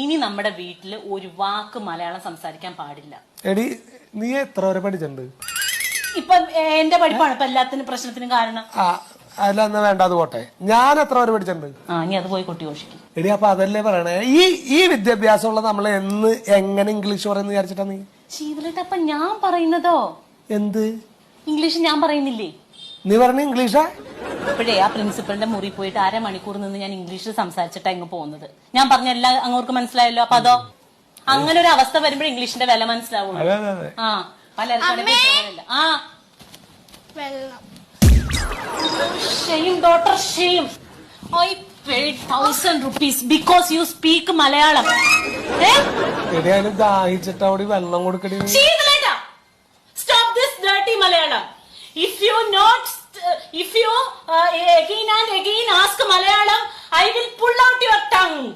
ഇനി നമ്മുടെ വീട്ടില് ഒരു വാക്ക് മലയാളം സംസാരിക്കാൻ പാടില്ല. എടി നീ എത്ര വരെ പഠിച്ചിട്ടുണ്ട്? ഇപ്പൊ എന്റെ പഠിപ്പാണ് ഇപ്പൊ എല്ലാത്തിനും പ്രശ്നത്തിനും കാരണം. അല്ല എന്നാ വേണ്ട, അത് പോട്ടെ. ഞാൻ എത്ര വരെ പഠിച്ചിട്ടുണ്ട്? ഇനി അത് പോയി കൊട്ടി ഘോഷിക്കും. എടി അപ്പൊ അതല്ലേ പറയണേ, ഈ വിദ്യാഭ്യാസമുള്ള നമ്മള് എങ്ങനെ ഇംഗ്ലീഷ് പറയുന്ന വിചാരിച്ചിട്ടാ നീ? ശീതളേട്ട അപ്പൊ ഞാൻ പറയുന്നതോ? എന്ത് ഇംഗ്ലീഷ് ഞാൻ പറയുന്നില്ലേ? നീ പറഞ്ഞ ഇംഗ്ലീഷാ? ഇപ്പോഴേ ആ പ്രിൻസിപ്പളിന്റെ മുറി പോയിട്ട് 1/2 മണിക്കൂർ നിന്ന് ഞാൻ ഇംഗ്ലീഷിൽ സംസാരിച്ചിട്ടാ ഇങ്ങ് പോകുന്നത്. ഞാൻ പറഞ്ഞ എല്ലാം അങ്ങോട്ട് മനസ്സിലായല്ലോ. അപ്പൊ അതോ അങ്ങനെ ഒരു അവസ്ഥ വരുമ്പോ ഇംഗ്ലീഷിന്റെ വില മനസ്സിലാവുള്ളൂ. പലർക്കും shame daughter shame. I paid 1,000 rupees because you speak Malayalam. ദാഹിച്ചിട്ട് അവിടെ വെള്ളം കൊടുക്കടി. Stop this dirty Malayalam. If you again and again ask Malayalam, I will pull out your tongue.